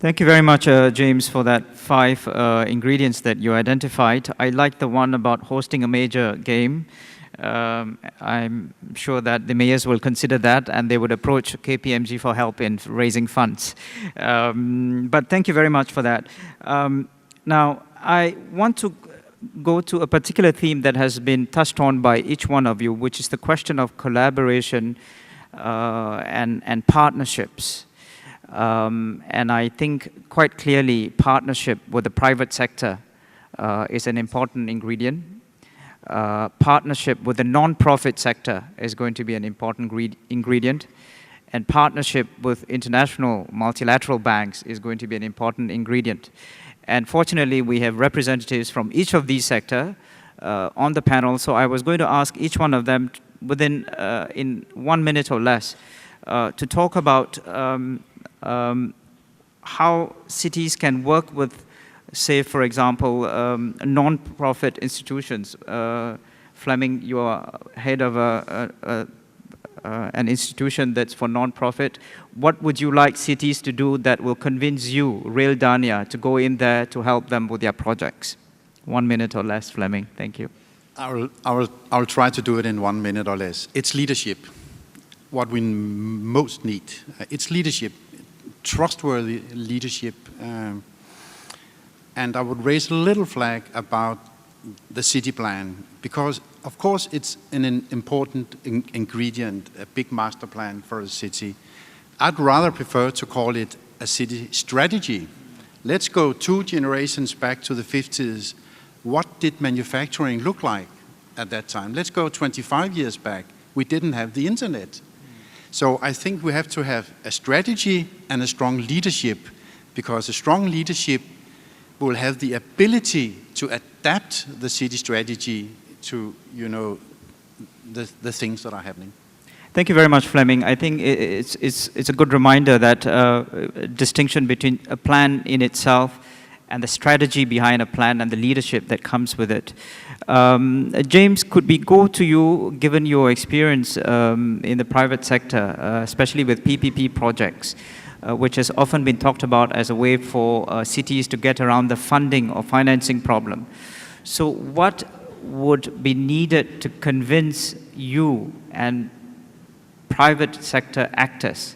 Thank you very much, James, for that 5 ingredients that you identified. I like the one about hosting a major game. I'm sure that the mayors will consider that and they would approach KPMG for help in raising funds. But thank you very much for that. Now, I want to go to a particular theme that has been touched on by each one of you, which is the question of collaboration and partnerships. And I think quite clearly partnership with the private sector is an important ingredient. Partnership with the non-profit sector is going to be an important ingredient. And partnership with international multilateral banks is going to be an important ingredient. And fortunately, we have representatives from each of these sectors on the panel. So I was going to ask each one of them within in 1 minute or less to talk about how cities can work with, say, for example, non-profit institutions. Flemming, you are head of an institution that's for non-profit. What would you like cities to do that will convince you, Real Dania, to go in there to help them with their projects? 1 minute or less, Flemming. Thank you. I'll try to do it in 1 minute or less. It's leadership. What we most need. It's leadership. Trustworthy leadership, and I would raise a little flag about the city plan, because of course it's an important ingredient, a big master plan for a city. I'd rather prefer to call it a city strategy. Let's go 2 generations back to the 50s. What did manufacturing look like at that time? Let's go 25 years back. We didn't have the internet. So I think we have to have a strategy and a strong leadership, because a strong leadership will have the ability to adapt the city strategy to, you know, the things that are happening. Thank you very much, Flemming. I think it's a good reminder that distinction between a plan in itself and the strategy behind a plan and the leadership that comes with it. James, could we go to you, given your experience in the private sector, especially with PPP projects, which has often been talked about as a way for cities to get around the funding or financing problem. So what would be needed to convince you and private sector actors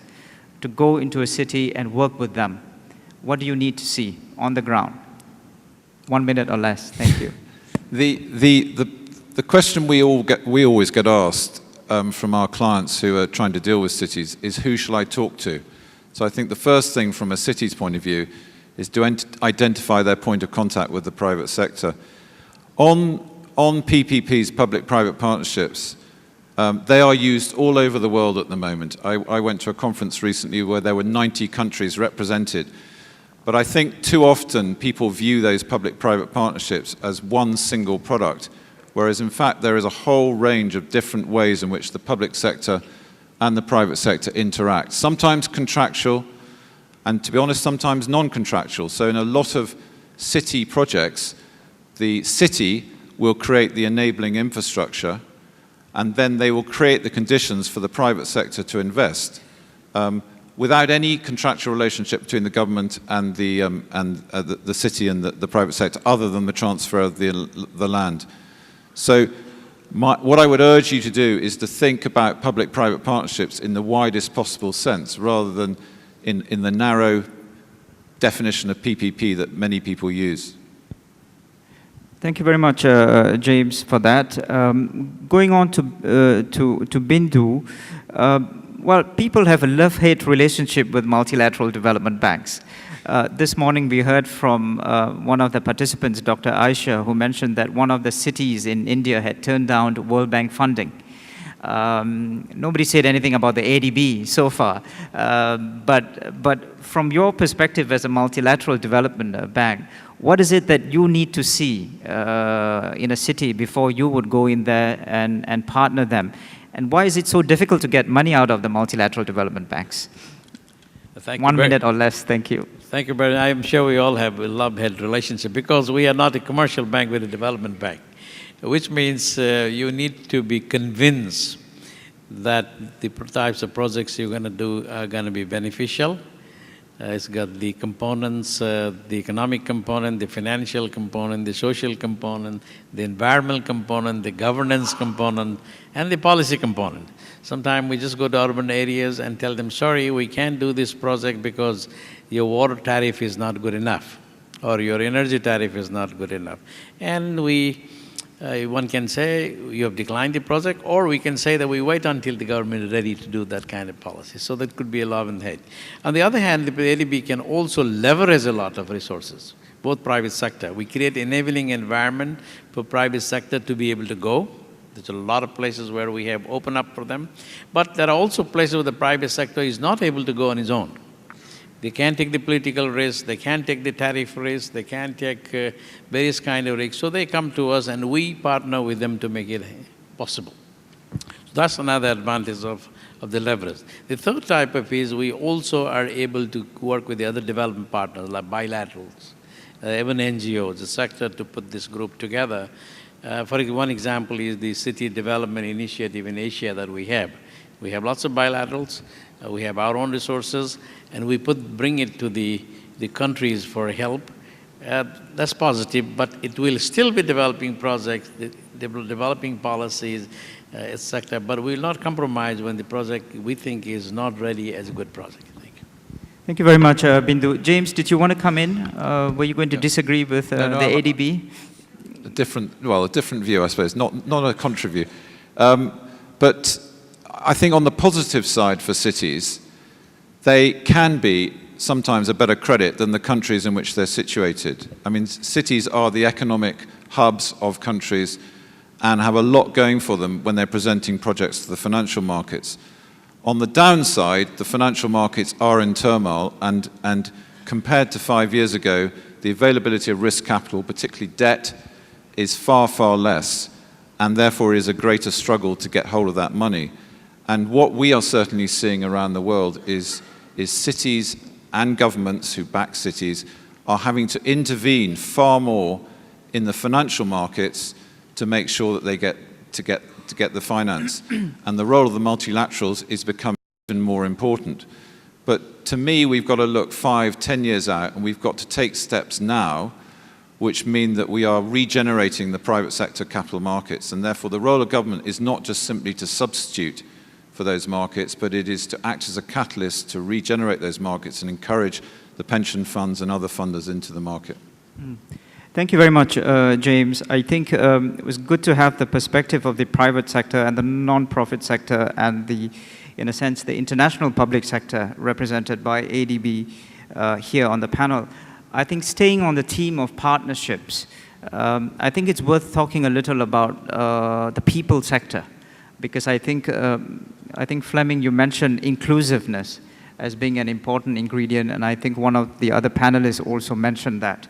to go into a city and work with them? What do you need to see on the ground? 1 minute or less. Thank you. The question we always get asked from our clients who are trying to deal with cities is, who shall I talk to? So I think the first thing from a city's point of view is to identify their point of contact with the private sector. On PPPs, public-private partnerships, they are used all over the world at the moment. I went to a conference recently where there were 90 countries represented. But I think too often people view those public-private partnerships as one single product, whereas in fact there is a whole range of different ways in which the public sector and the private sector interact. Sometimes contractual, and to be honest, sometimes non-contractual. So in a lot of city projects, the city will create the enabling infrastructure, and then they will create the conditions for the private sector to invest. Without any contractual relationship between the government and the city and the private sector, other than the transfer of the land. So what I would urge you to do is to think about public-private partnerships in the widest possible sense, rather than in the narrow definition of PPP that many people use. Thank you very much, James, for that. Going on to Bindu. Well, people have a love-hate relationship with multilateral development banks. This morning we heard from one of the participants, Dr. Aisha, who mentioned that one of the cities in India had turned down World Bank funding. Nobody said anything about the ADB so far. But from your perspective as a multilateral development bank, what is it that you need to see in a city before you would go in there and partner them? And why is it so difficult to get money out of the multilateral development banks? 1 minute or less, thank you. Thank you, Burhan. I'm sure we all have a love-hate relationship, because we are not a commercial bank, we're a development bank, which means you need to be convinced that the types of projects you're going to do are going to be beneficial, It's got the components, the economic component, the financial component, the social component, the environmental component, the governance component, and the policy component. Sometimes we just go to urban areas and tell them, sorry, we can't do this project because your water tariff is not good enough, or your energy tariff is not good enough. And one can say, you have declined the project, or we can say that we wait until the government is ready to do that kind of policy. So that could be a love and hate. On the other hand, the ADB can also leverage a lot of resources, both private sector. We create enabling environment for private sector to be able to go. There's a lot of places where we have opened up for them. But there are also places where the private sector is not able to go on its own. They can't take the political risk, they can't take the tariff risk, they can't take various kind of risks. So they come to us and we partner with them to make it possible. So that's another advantage of the leverage. The third type of is we also are able to work with the other development partners like bilaterals, even NGOs, the sector to put this group together. For one example is the city development initiative in Asia that we have. We have lots of bilaterals, we have our own resources, and we bring it to the countries for help. That's positive, but it will still be developing projects, developing policies, etc. But we will not compromise when the project we think is not ready as a good project. Thank you. Thank you very much, Bindu. James, did you want to come in? Were you going to disagree with the ADB? A different view, I suppose, not a contra view. But I think on the positive side for cities, they can be sometimes a better credit than the countries in which they're situated. I mean, cities are the economic hubs of countries and have a lot going for them when they're presenting projects to the financial markets. On the downside, the financial markets are in turmoil, and compared to 5 years ago, the availability of risk capital, particularly debt, is far, far less, and therefore is a greater struggle to get hold of that money. And what we are certainly seeing around the world is cities and governments who back cities are having to intervene far more in the financial markets to make sure that they get the finance. And the role of the multilaterals is becoming even more important. But to me, we've got to look 5, 10 years out, and we've got to take steps now which mean that we are regenerating the private sector capital markets. And therefore, the role of government is not just simply to substitute for those markets, but it is to act as a catalyst to regenerate those markets and encourage the pension funds and other funders into the market. Thank you very much, James. I think it was good to have the perspective of the private sector and the non-profit sector and in a sense, the international public sector represented by ADB here on the panel. I think staying on the theme of partnerships, I think it's worth talking a little about the people sector, because I think Flemming, you mentioned inclusiveness as being an important ingredient, and I think one of the other panelists also mentioned that.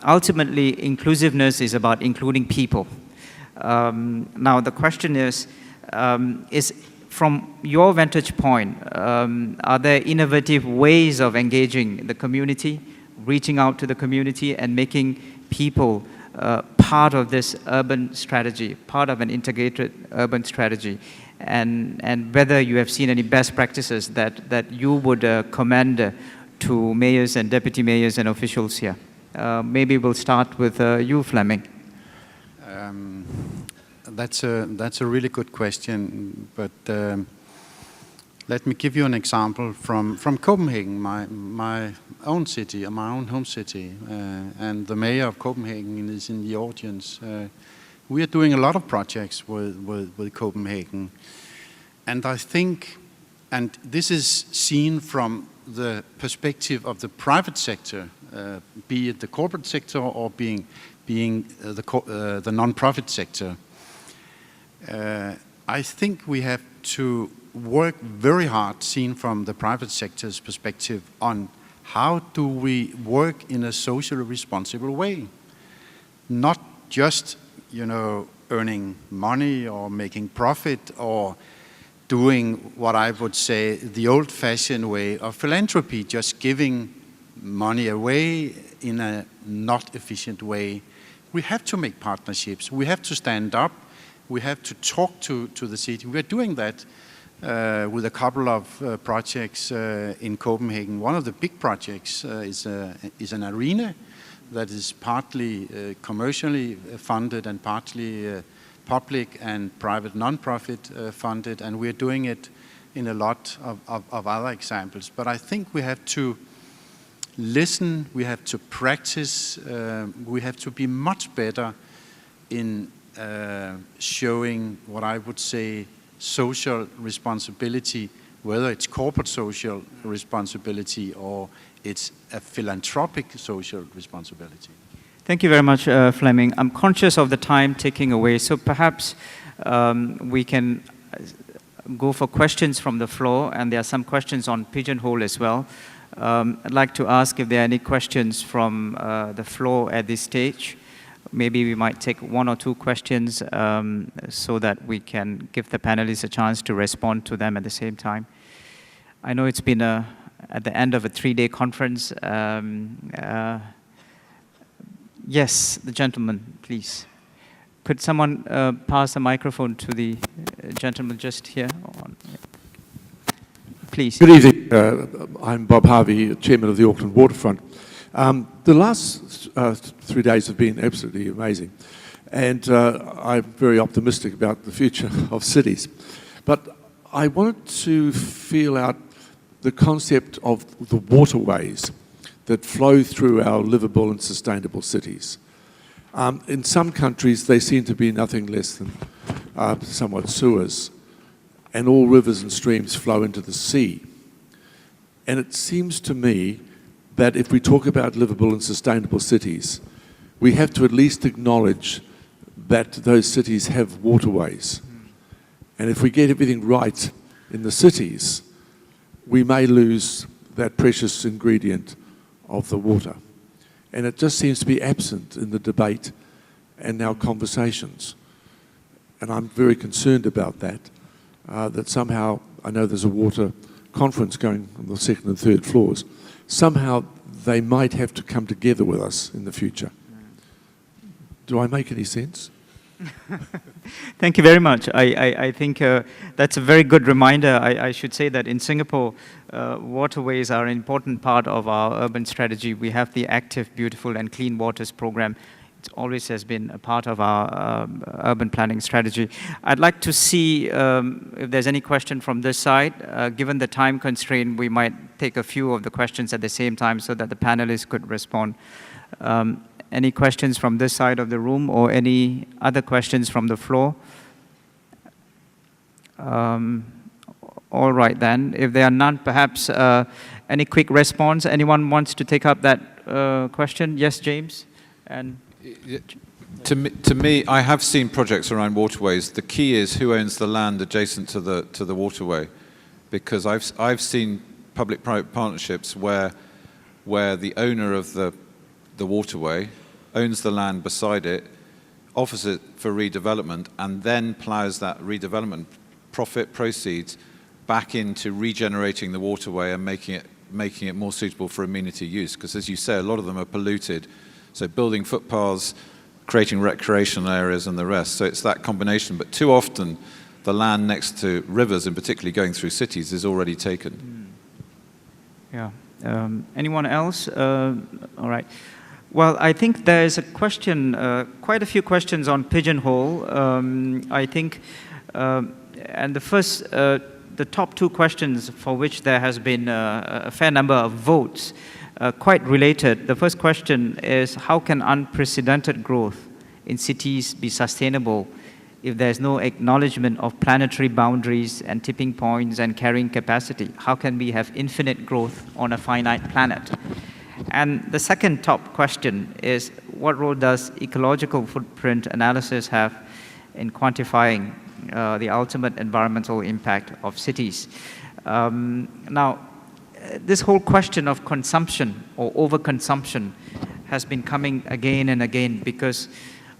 Ultimately, inclusiveness is about including people. Now, the question is from your vantage point, are there innovative ways of engaging the community, reaching out to the community and making people part of this urban strategy, part of an integrated urban strategy? And whether you have seen any best practices that you would commend to mayors and deputy mayors and officials here. Maybe we'll start with you, Flemming. That's a really good question, but let me give you an example from Copenhagen, my own city, my own home city, and the mayor of Copenhagen is in the audience. We are doing a lot of projects with Copenhagen, and I think, and this is seen from the perspective of the private sector, be it the corporate sector or being the non-profit sector. I think we have to work very hard, seen from the private sector's perspective, on how do we work in a socially responsible way, not just earning money or making profit or doing what I would say the old-fashioned way of philanthropy, just giving money away in a not efficient way. We have to make partnerships. We have to stand up. We have to talk to the city. We're doing that with a couple of projects in Copenhagen. One of the big projects is an arena that is partly commercially funded and partly public and private non-profit funded, and we're doing it in a lot of other examples. But I think we have to listen, we have to practice, we have to be much better in showing what I would say social responsibility, whether it's corporate social responsibility or it's a philanthropic social responsibility. Thank you very much, Flemming. I'm conscious of the time ticking away, so perhaps we can go for questions from the floor, and there are some questions on Pigeonhole as well. I'd like to ask if there are any questions from the floor at this stage. Maybe we might take one or two questions so that we can give the panelists a chance to respond to them at the same time. I know it's been at the end of a 3-day conference. Yes, the gentleman, please. Could someone pass the microphone to the gentleman just here? Please. Good evening. I'm Bob Harvey, Chairman of the Auckland Waterfront. The last 3 days have been absolutely amazing, and I'm very optimistic about the future of cities. But I wanted to feel out the concept of the waterways that flow through our livable and sustainable cities. In some countries, they seem to be nothing less than somewhat sewers, and all rivers and streams flow into the sea. And it seems to me that if we talk about livable and sustainable cities, we have to at least acknowledge that those cities have waterways. And if we get everything right in the cities, we may lose that precious ingredient of the water. And it just seems to be absent in the debate and our conversations. And I'm very concerned about that, that somehow, I know there's a water conference going on the 2nd and 3rd floors, somehow they might have to come together with us in the future. Do I make any sense? Thank you very much. I think that's a very good reminder. I should say that in Singapore, waterways are an important part of our urban strategy. We have the Active, Beautiful and Clean Waters program. It always has been a part of our urban planning strategy. I'd like to see if there's any question from this side. Given the time constraint, we might take a few of the questions at the same time so that the panelists could respond. Any questions from this side of the room or any other questions from the floor? All right then. If there are none, perhaps any quick response? Anyone wants to take up that question? Yes, James? And to me, I have seen projects around waterways. The key is who owns the land adjacent to the waterway, because I've seen public-private partnerships where the owner of the waterway owns the land beside it, offers it for redevelopment, and then plows that redevelopment proceeds back into regenerating the waterway and making it more suitable for amenity use. Because as you say, a lot of them are polluted. So building footpaths, creating recreational areas and the rest. So it's that combination. But too often, the land next to rivers, and particularly going through cities, is already taken. Yeah. Anyone else? All right. Well, I think there's a question, quite a few questions on Pigeonhole. I think, and the top two questions for which there has been a fair number of votes, quite related. The first question is, how can unprecedented growth in cities be sustainable if there's no acknowledgement of planetary boundaries and tipping points and carrying capacity? How can we have infinite growth on a finite planet? And the second top question is, what role does ecological footprint analysis have in quantifying the ultimate environmental impact of cities? Now, this whole question of consumption or overconsumption has been coming again and again, because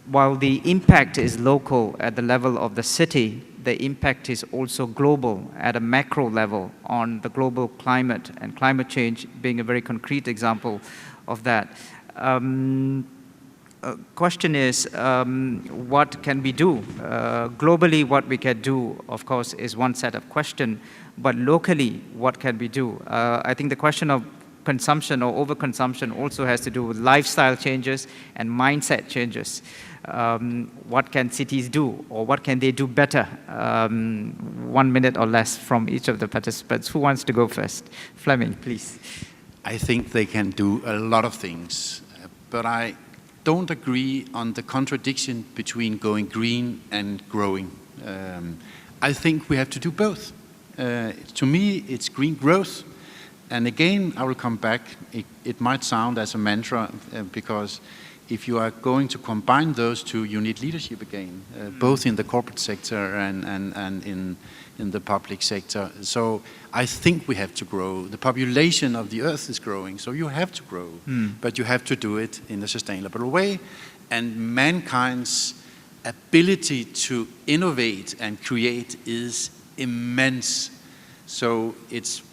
while the impact is local at the level of the city, the impact is also global at a macro level on the global climate, and climate change being a very concrete example of that. question is, what can we do? Globally, what we can do, of course, is one set of question, but locally, what can we do? I think the question of consumption or overconsumption also has to do with lifestyle changes and mindset changes. What can cities do, or what can they do better? 1 minute or less from each of the participants. Who wants to go first? Flemming, please. I think they can do a lot of things, but I don't agree on the contradiction between going green and growing. I think we have to do both. To me, it's green growth. And again, I will come back. It might sound as a mantra, because if you are going to combine those two, you need leadership again, both in the corporate sector and in the public sector. So I think we have to grow. The population of the earth is growing, so you have to grow, but you have to do it in a sustainable way. And mankind's ability to innovate and create is immense. So it's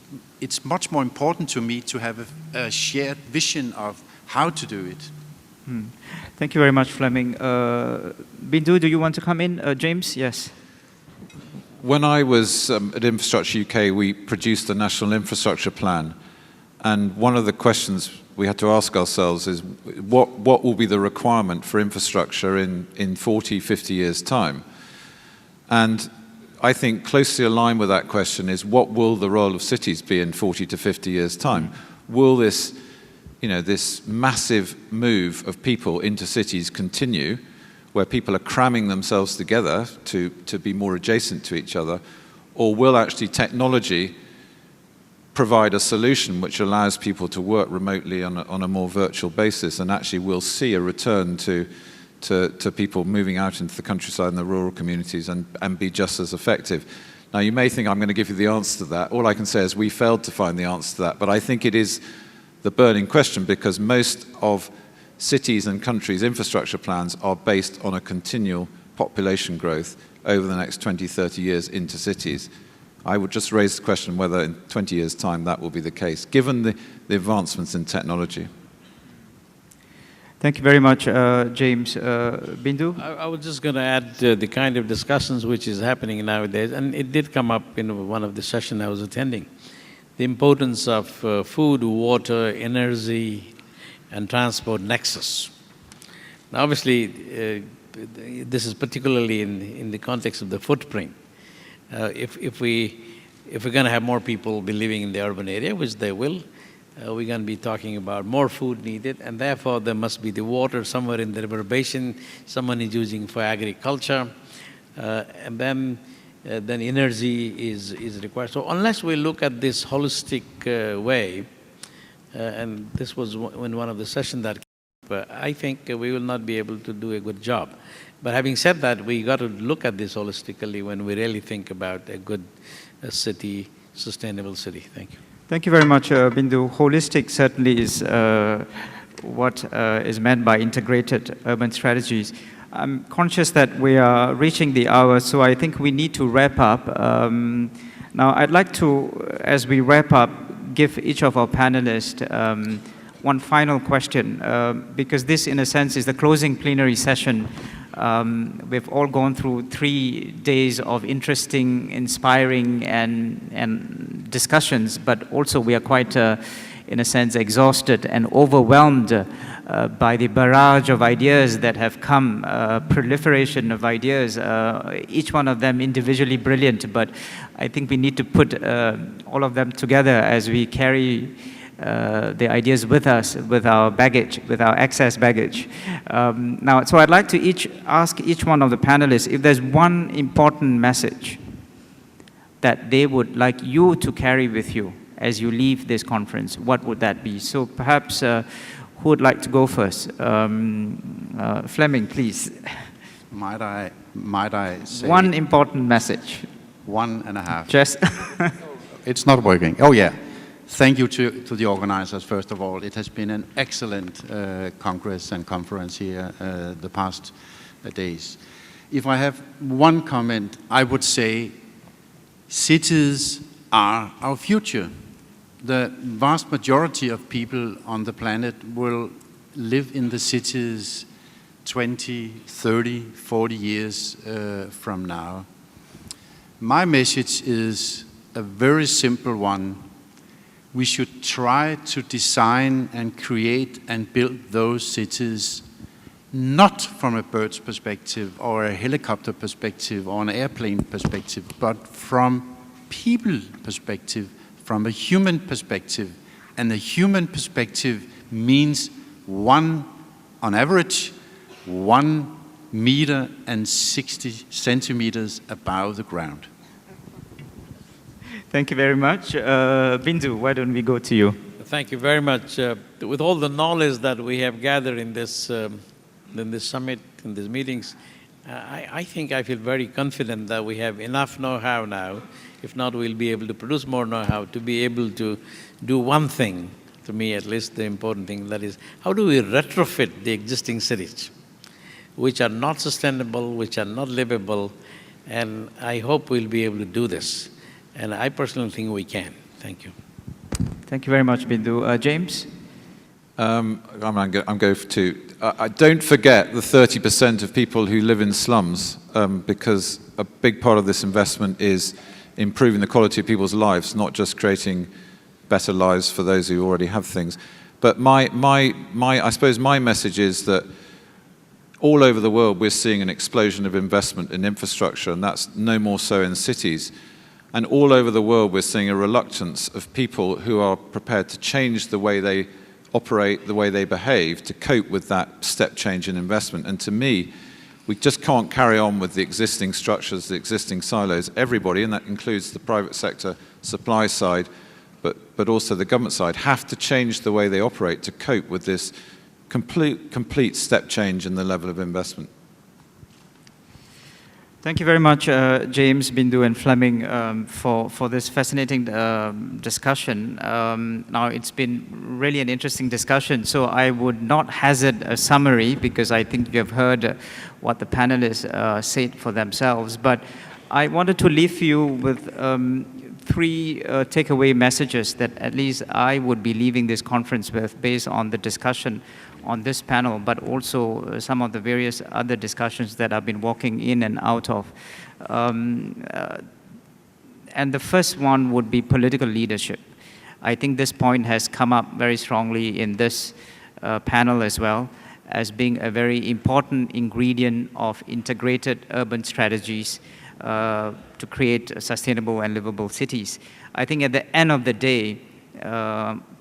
much more important to me to have a shared vision of how to do it. Thank you very much, Flemming. Bindu, do you want to come in? James, yes. When I was at Infrastructure UK, we produced a national infrastructure plan. And one of the questions we had to ask ourselves is, what will be the requirement for infrastructure in 40, 50 years' time? And I think closely aligned with that question is, what will the role of cities be in 40 to 50 years' time? Will this, this massive move of people into cities continue, where people are cramming themselves together to be more adjacent to each other, or will actually technology provide a solution which allows people to work remotely on a more virtual basis, and actually we'll see a return to people moving out into the countryside and the rural communities and be just as effective? Now, you may think I'm going to give you the answer to that. All I can say is we failed to find the answer to that, but I think it is the burning question, because most of cities and countries' infrastructure plans are based on a continual population growth over the next 20, 30 years into cities. I would just raise the question whether in 20 years' time that will be the case, given the advancements in technology. Thank you very much, James. Bindu? I was just going to add the kind of discussions which is happening nowadays, and it did come up in one of the sessions I was attending. The importance of food, water, energy, and transport nexus. Now, obviously, this is particularly in the context of the footprint. If we're going to have more people be living in the urban area, which they will, we're going to be talking about more food needed, and therefore there must be the water somewhere in the river basin, someone is using for agriculture, and then energy is required. So unless we look at this holistic way, and this was in one of the sessions that I think we will not be able to do a good job. But having said that, we got to look at this holistically when we really think about a good city, sustainable city. Thank you. Thank you very much, Bindu. Holistic certainly is what is meant by integrated urban strategies. I'm conscious that we are reaching the hour, so I think we need to wrap up. Now, I'd like to, as we wrap up, give each of our panelists one final question, because this, in a sense, is the closing plenary session. We've all gone through 3 days of interesting, inspiring, and discussions, but also we are quite, in a sense, exhausted and overwhelmed by the barrage of ideas that have come, proliferation of ideas, each one of them individually brilliant, but I think we need to put all of them together as we carry the ideas with us, with our baggage, with our excess baggage. Now, so I'd like to ask each one of the panelists if there's one important message that they would like you to carry with you as you leave this conference. What would that be? So perhaps, who would like to go first? Flemming, please. Might I say one important message? 1.5. Just It's not working. Oh, yeah. Thank you to the organizers, first of all. It has been an excellent congress and conference here the past days. If I have one comment, I would say cities are our future. The vast majority of people on the planet will live in the cities 20, 30, 40 years from now. My message is a very simple one. We should try to design and create and build those cities not from a bird's perspective or a helicopter perspective or an airplane perspective, but from people perspective, from a human perspective. And the human perspective means on average, 1 meter and 60 centimeters above the ground. Thank you very much. Bindu, why don't we go to you? Thank you very much. With all the knowledge that we have gathered in this summit, in these meetings, I think I feel very confident that we have enough know-how now. If not, we'll be able to produce more know-how to be able to do one thing, to me at least the important thing, that is, how do we retrofit the existing cities, which are not sustainable, which are not livable, and I hope we'll be able to do this. And I personally think we can. Thank you. Thank you very much, Bindu. James? I'm going for two. Don't forget the 30% of people who live in slums, because a big part of this investment is improving the quality of people's lives, not just creating better lives for those who already have things. But I suppose my message is that all over the world we're seeing an explosion of investment in infrastructure, and that's no more so in cities. And all over the world we're seeing a reluctance of people who are prepared to change the way they operate, the way they behave, to cope with that step change in investment. And to me, we just can't carry on with the existing structures, the existing silos. Everybody, and that includes the private sector supply side, but also the government side, have to change the way they operate to cope with this complete step change in the level of investment. Thank you very much, James, Bindu, and Flemming, for this fascinating discussion. Now, it's been really an interesting discussion, so I would not hazard a summary because I think you have heard what the panelists said for themselves. But I wanted to leave you with 3 takeaway messages that at least I would be leaving this conference with based on the discussion on this panel, but also some of the various other discussions that I've been walking in and out of. And the first one would be political leadership. I think this point has come up very strongly in this panel as well, as being a very important ingredient of integrated urban strategies to create sustainable and livable cities. I think at the end of the day,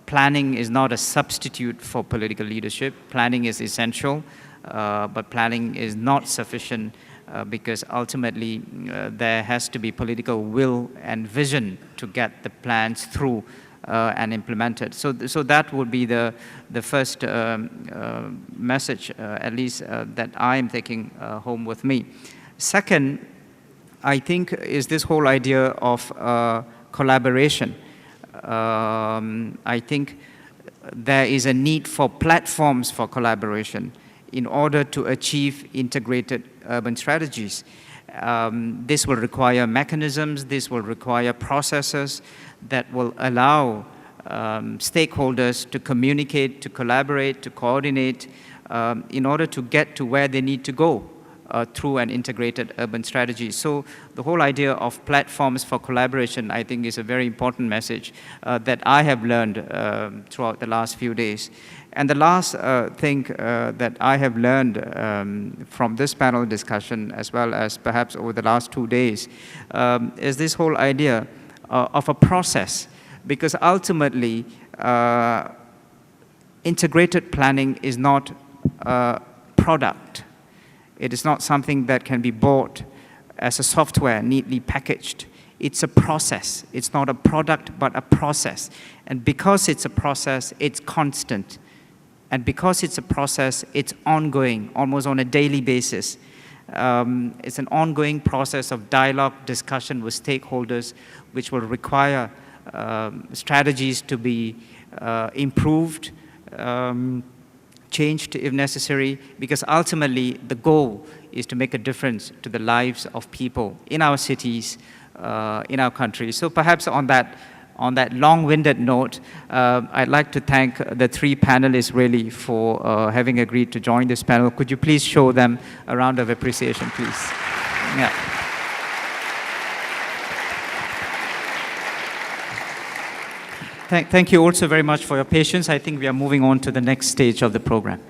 planning is not a substitute for political leadership. Planning is essential, but planning is not sufficient because ultimately there has to be political will and vision to get the plans through and implemented. So that would be the first message, at least that I am taking home with me. Second, I think is this whole idea of collaboration. I think there is a need for platforms for collaboration in order to achieve integrated urban strategies. This will require mechanisms, this will require processes that will allow stakeholders to communicate, to collaborate, to coordinate in order to get to where they need to go through an integrated urban strategy. So the whole idea of platforms for collaboration, I think, is a very important message that I have learned throughout the last few days. And the last thing that I have learned from this panel discussion, as well as perhaps over the last 2 days, is this whole idea of a process. Because ultimately, integrated planning is not a product. It is not something that can be bought as a software neatly packaged. It's a process. It's not a product, but a process. And because it's a process, it's constant. And because it's a process, it's ongoing, almost on a daily basis. It's an ongoing process of dialogue, discussion with stakeholders, which will require strategies to be improved, changed if necessary, because ultimately the goal is to make a difference to the lives of people in our cities, in our country. So perhaps on that on that long-winded note, I'd like to thank the three panelists really for having agreed to join this panel. Could you please show them a round of appreciation, please? Yeah. Thank you also very much for your patience. I think we are moving on to the next stage of the program.